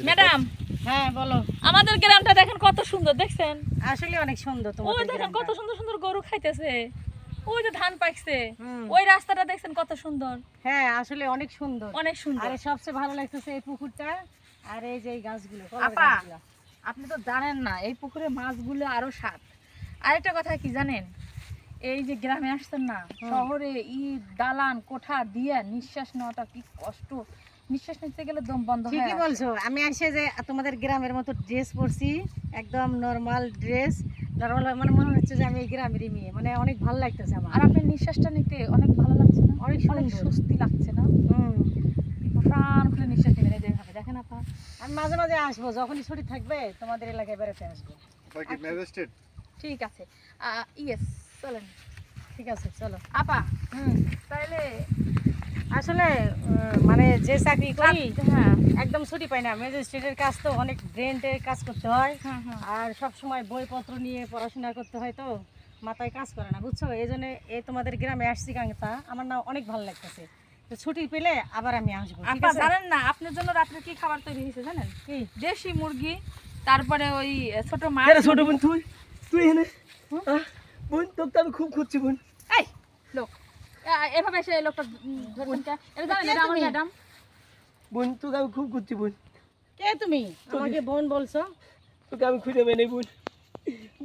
Madam, হ্যাঁ বলো। আমাদের গ্রামটা দেখেন কত সুন্দর, দেখছেন? আসলে অনেক সুন্দর ওই তোমাদের দেখেন গ্রামটা। কত সুন্দর সুন্দর গরু খাইতেছে, ওই যে ধান পাকছে, হুম। ওই রাস্তাটা দেখছেন কত সুন্দর, হ্যাঁ আসলে অনেক সুন্দর। অনেক সুন্দর। আর সবচেয়ে ভালো লাগতেছে এই পুকুরটা আর এই যে এই গাছগুলো, কলার আপা, গাছগুলো। আপনি তো জানেন না এই পুকুরে মাছগুলো আরো স্বাদ। আরেকটা কথা কি জানেন, এই যে গ্রামে আসছেন না, শহরে ইট দালান কোঠা দিয়ে নিঃশ্বাস নেওয়াটা কি কষ্ট, নিঃশ্বাস নিতে গেলে দম বন্ধ হয়ে ঠিকই আসে। বলছো। আমি আসে যে তোমাদের গ্রামের মতো ড্রেস পরছি, একদম নরমাল ড্রেস, নরমাল মানে মনে হচ্ছে যে আমি এই গ্রামেরই মেয়ে, মানে অনেক ভালো লাগতেছে আমার। আর আপনার নিঃশ্বাসটা নিতে অনেক ভালো লাগছে না, অনেক অনেক সুন্দর। স্বস্তি লাগছে না? হুম। প্রাণ খুলে নিঃশ্বাস নেবেন, এই যেভাবে দেখেন আপা। আমি মাঝে মাঝে আসবো, যখনই ছুটি থাকবে তোমাদের এলাকায় বেড়াতে আসবো। ঠিক আছে, ইয়েস, চলেন। ঠিক আছে চলো। আপা, হুম। তাইলে আসলে মানে যে চাকরি করি হ্যাঁ একদম ছুটি পাই না। ম্যাজিস্ট্রেটের কাজ তো অনেক ব্রেনের কাজ করতে হয়, হ্যাঁ হ্যাঁ। আর সব সময় বইপত্র নিয়ে পড়াশোনা করতে হয়, তো মাথায় কাজ করে না, বুঝছো? এই জন্য এই তোমাদের গ্রামে আসছি কাঙ্ক্ষা, আমার না অনেক ভালো লাগতেছে। তো ছুটি পেলে আবার আমি আসবো, ঠিক আপা আছে? জানেন না আপনার জন্য রাত্রে কি খাবার তৈরি হয়েছে জানেন? কি? দেশি মুরগি, তারপরে ওই ছোট মাছ। আরে ছোট বোন, তুই তুই এনে বোন, তোকে আমি খুব খুঁজছি বোন। এই লোক, এভাবে এসে এই লোকটা ধরবেন কে? এটা জানেন এটা আমার ম্যাডাম। বোন, তোকে আমি খুব খুঁজছি বোন। কে তুমি আমাকে বোন বলছো? তোকে আমি খুঁজে পেয়ে নেই বোন।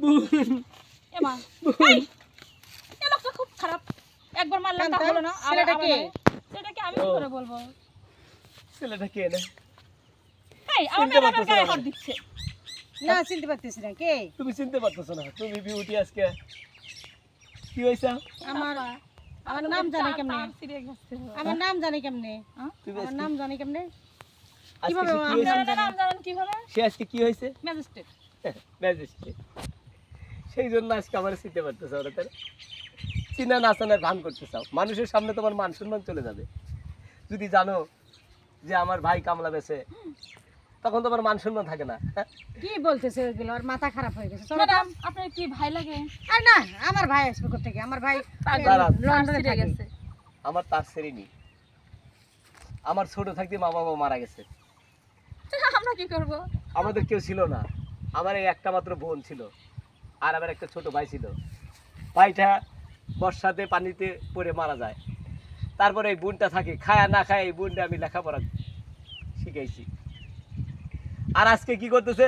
বোন এমা, এই এই লোকটা খুব খারাপ, একবার মারলাম তা হলো না, ছেলেটা কে? সেটাকে আমি কি করে বলবো? ছেলেটা কে না? এই আমার চিনতে ম্যাডামের পারতেছো গায়ে না? হাত দিচ্ছে। না চিনতে পারতেছি না, কে? তুমি চিনতে পারতেছো না? তুমি বিউটি আজকে কি হয়েছে? আমার আমার নাম জানে কেমনে? সিরিয়াস হচ্ছে। আমার নাম জানে কেমনে? তুমি আমার আজকে নাম জানে কেমনে? আজকে কিভাবে সে কি আমি হয়েছে? আপনারা নাম জানেন কিভাবে? সে আজকে কি হয়েছে? ম্যাজিস্ট্রেট। ম্যাজিস্ট্রেট। সেই জন্য আজকে আমার চিনতে পারতেছো ওরা, তাই না? চিনা না চানার ভান করতে চাও, মানুষের সামনে তোমার মান সম্মান চলে যাবে। যদি জানো যে আমার ভাই কামলা বেছে, তখন তোমার মান সম্মান থাকে না। কি বলতেছে ওইগুলো? আর মাথা খারাপ হয়ে গেছে। চলো তো। ম্যাডাম আপনার কি ভাই লাগে? আর না, আমার ভাই আসবে কোত্থেকে? আমার ভাই দাঁড়ান। লন্ডনে সিরিয়াস থাকে। গেছে। আমার তার শ্রেণী, আমার ছোট থাকতে মা বাবা মারা গেছে, আমরা কি করব? আমাদের কেউ ছিল না। আমার এই একটা মাত্র বোন ছিল, আর আমার একটা ছোট ভাই ছিল। ভাইটা বর্ষাতে পানিতে পড়ে মারা যায়। তারপরে এই বোনটা থাকে, খায়া না খায় এই বোনটা আমি লেখাপড়া শিখাইছি। আর আজকে কি করতেছে?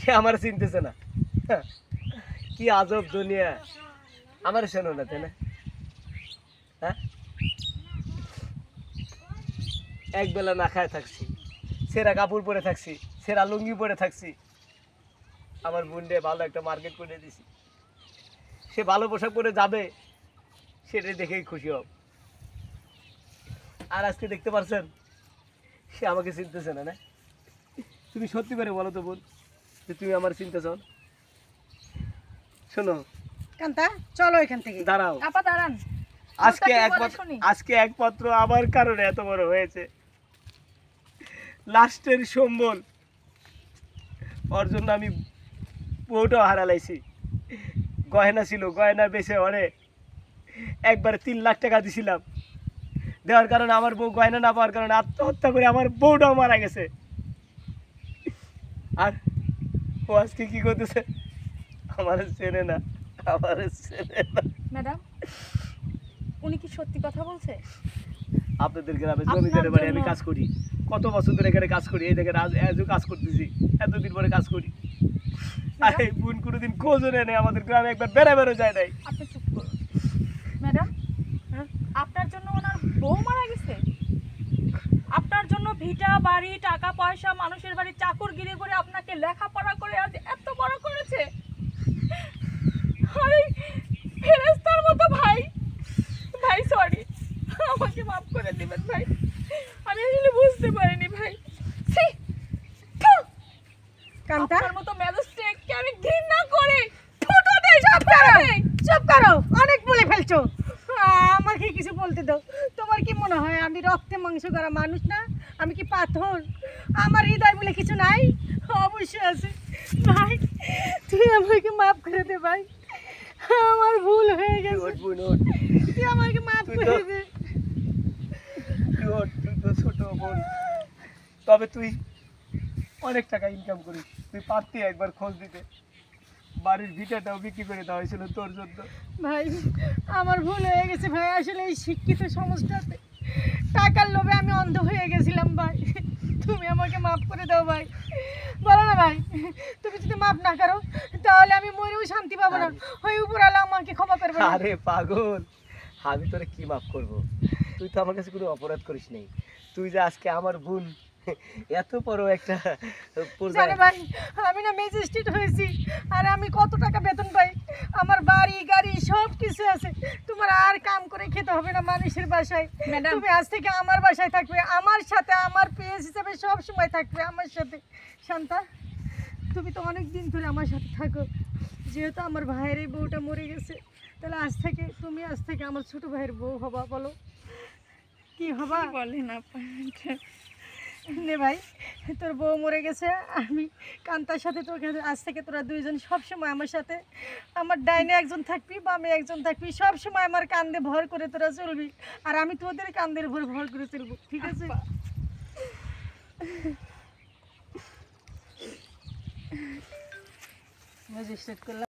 সে আমার চিনতেছে না। কি আজব দুনিয়া, আমার শোনো না, তাই না? হ্যাঁ, এক বেলা না খায় থাকছি, সেরা কাপড় পরে থাকছি, সেরা লুঙ্গি পরে থাকছি। আমার বোনডে ভালো একটা মার্কেট করে দিছি, সে ভালো পোশাক পরে যাবে, সেটা দেখেই খুশি হব। আর আজকে দেখতে পারছেন সে আমাকে চিনতেছে না, না? তুমি সত্যি করে বলো তো বোন, যে তুমি আমার চিনতে চাও না? শোনো, কান্তা চলো এখান থেকে। দাঁড়াও। আপা দাঁড়ান, আজকে একমাত্র আমার কারণে এত বড় হয়েছে। লাস্টের সম্বল, ওর জন্য আমি বউটাও হারালাইছি। গয়না ছিল, গয়না বেচে ওরে একবারে 3 লাখ টাকা দিছিলাম। দেওয়ার কারণে আমার বউ গয়না না পাওয়ার কারণে আত্মহত্যা করে আমার বউটাও মারা গেছে। আর ও আজকে কি করতেছে? আমার চেনে না, আমার চেনে না। ম্যাডাম উনি কি সত্যি কথা বলছে? আপনাদের গ্রামে জমিদারের বাড়ি আমি কাজ করি, কত বছর ধরে এখানে কাজ করি। এই দেখেন আজও কাজ করতেছি, এতদিন পরে কাজ করি। আর এই বোন কোনোদিন খোঁজও নেই, আমাদের গ্রামে একবার বেড়া যায় নাই। আপনি চুপ করুন ম্যাডাম। আপনার জন্য ওনার বউ মারা গেছে? আপনার জন্য ভিটা বাড়ি টাকা পয়সা মানুষের বাড়ি চাকরগিরি করে আপনাকে লেখাপড়া করে আজ এত বড় করেছে? আরে ফেরেশতার মতো ভাই, ভাই সরি, আমাকে মাফ করে দিবেন ভাই, আমি আসলে বুঝতে পারিনি ভাই। ছি, থু! কান্তা আপনার মতো ম্যাজিস্ট্রেটকে আমি ঘৃণা করি। ফুটো দেই, চুপ করো, চুপ করো, অনেক বলে ফেলছো। আমাকে কিছু বলতে দাও। তোমার কি মনে হয় আমি রক্তে মাংস করা মানুষ না? আমি কি পাথর? আমার হৃদয় বলে কিছু নাই? অবশ্যই আছে ভাই, তুই আমাকে মাফ করে দে ভাই, আমার ভুল হয়ে গেছে, তুই আমাকে মাফ করে দে। তুই তো ছোট বোন, তবে তুই অনেক টাকা ইনকাম করিস, তুই পারতি একবার খোঁজ দিতে। বাড়ির ভিটাটাও বিক্রি করে দেওয়া হয়েছিল তোর জন্য। ভাই আমার ভুল হয়ে গেছে ভাই, আসলে এই শিক্ষিত সমাজটাতে টাকার লোভে আমি অন্ধ হয়ে গেছিলাম ভাই, তুমি আমাকে মাফ করে দাও ভাই। বলো না ভাই, তুমি যদি মাফ না করো তাহলে আমি মরেও শান্তি পাবো না, ওই উপরওয়ালা আমাকে ক্ষমা করবে না। আরে পাগল, আমি তোরে কি মাফ করব? তুই তো আমার কাছে কোনো অপরাধ করিস নাই। তুই যে আজকে আমার বোন এত বড় একটা জানো ভাই, আমি না ম্যাজিস্ট্রেট হয়েছি, আর আমি কত টাকা বেতন পাই, আমার বাড়ি গাড়ি সব কিছু আছে, তোমার আর কাম করে খেতে হবে না মানুষের বাসায়। ম্যাডাম। তুমি আজ থেকে আমার বাসায় থাকবে, আমার সাথে, আমার পেজ হিসাবে সব সময় থাকবে আমার সাথে। শান্তা, তুমি তো অনেক দিন ধরে আমার সাথে থাকো, যেহেতু আমার ভাইয়ের এই বউটা মরে গেছে, তাহলে আজ থেকে আমার ছোট ভাইয়ের বউ হবা। বলো কি হবা? বলেন আপা। নে ভাই, তোর বউ মরে গেছে, আমি কান্তার সাথে তোকে আজ থেকে তোরা দুইজন সবসময় আমার সাথে, আমার ডাইনে একজন থাকবি, বামে একজন থাকবি, সবসময় আমার কান্দে ভর করে তোরা চলবি, আর আমি তোদের কান্দের ভর ভর করে চলবো, ঠিক আছে? ম্যাজিস্ট্রেট করলাম।